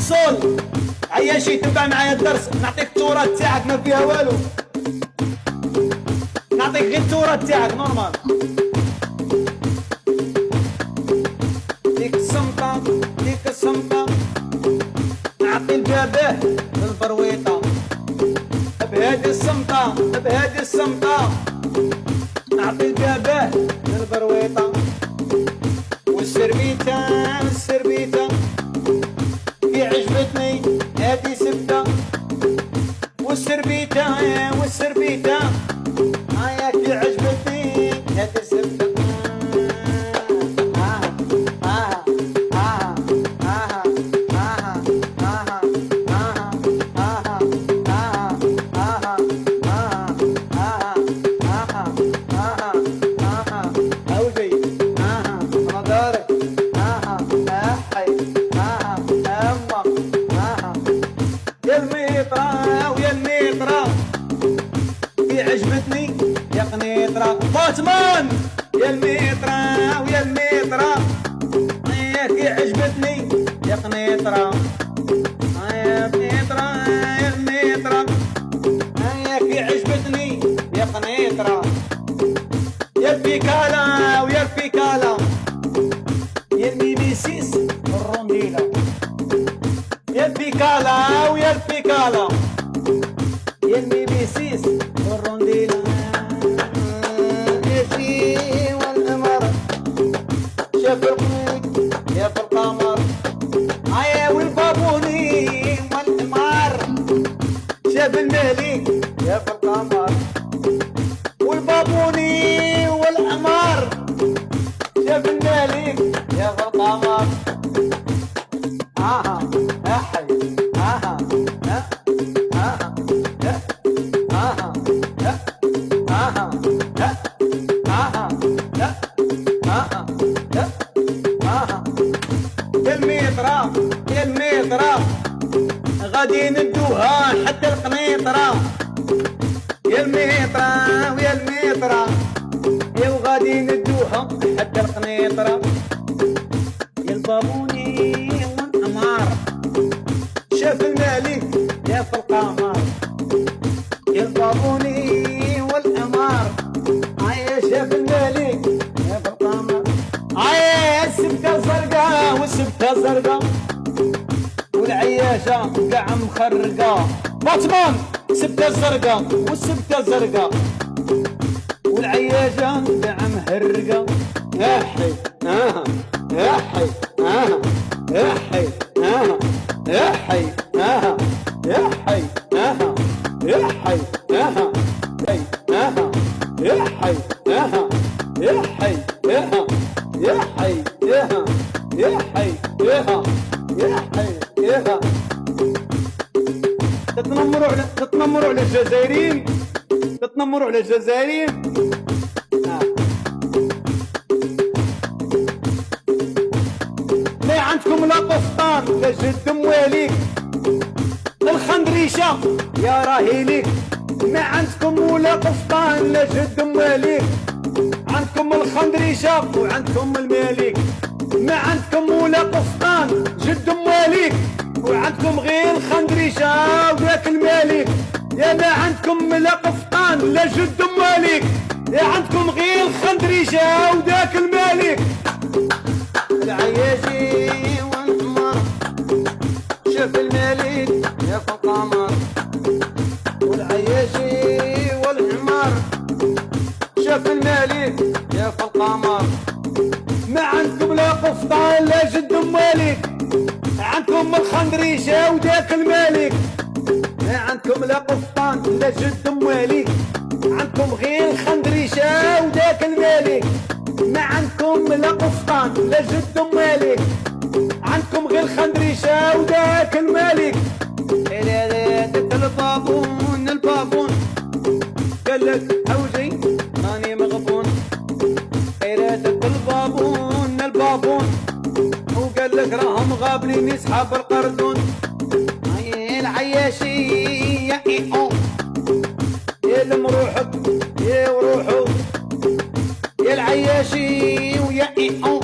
صول عياشي تبع معايا الدرس، نعطيك التورة تاعك ما فيها والو، نعطيك غير التورة تاعك نورمال. ديك الصمتة ديك الصمتة نعطي الجباه للبرويطة، بهادي الصمتة بهادي الصمتة نعطي الجباه للبرويطة. والسربيتة السربيتة في عجبتني هادي سبتة، والسربيتة والسربيتة هايا في عجبتني هادي سبتة. عجبتني يا قنيطرة باتمان يا الميطرة ويا الميطرة، هياكي عجبتني يا قنيطرة يا قنيطرة يا الميطرة، هياكي عجبتني يا قنيطرة. يا البيكالا ويا البيكالا يا الميميسيس والرونديلا، يا البيكالا ويا البيكالا يا الميميسيس والرونديلا. يا شي والقمر شاف القمر يا في القمر، عيا والبابوني والقمر شاف الملك يا في القمر، والبابوني والقمر شاف الملك يا في القمر. يا حي الميطرة يا الميطرة غادي ندوها حتى القنيطرة، يا الميطرة ويا الميطرة يا وغادي ندوها حتى القنيطرة. يا البابوني والقمر شاف الملك يا في القمر، يا البابوني والقمر عيا شاف الملك يا في القمر. عيا السبتة زرقاء والسبتة زرقاء والعياشة قاع مخرقة، باتمان سبتة زرقاء والسبتة زرقاء والعياشة قاع مهرقة. يا حي يا حي يا حي يا حي يا حي يا حي يا حي يا حي يا حي يا حي يا حي يا حي. تتنمروا على الجزائريين، تتنمروا على الجزائريين. ما عندكم لا قفطان لا جد مواليك، الخندريشة يا راهي ليك. ما عندكم ولا قفطان لا جد مواليك، عندكم الخندريشة وعندكم المالك. ما عندكم ولا قفطان جد مواليك، وعندكم غير الخندريشة وذاك المالك. يا ما عندكم لا قفطان لا جد مواليك، يا عندكم غير الخندريشة وذاك المالك. العياشي والقمر شاف الملك يا في القمر، والعياشي والحمار شاف الملك يا في القمر. ما عندكم لا قفطان لا جد مواليك، عندكم الخندريشة وذاك الملك. ما عندكم لا قفطان لا جد مواليك، عندكم غير الخندريشة وذاك الملك. ما عندكم لا قفطان لا جد مالك، عندكم غير خندريشة وذاك الملك. البابون البابون قالك حوجي راني مغبون، قيراتك البابون البابون وقالك راهم غابلين يسحب القردون. العياشي يا إيقو يا المروحك يا وروحو، يا العياشي ويا إيقو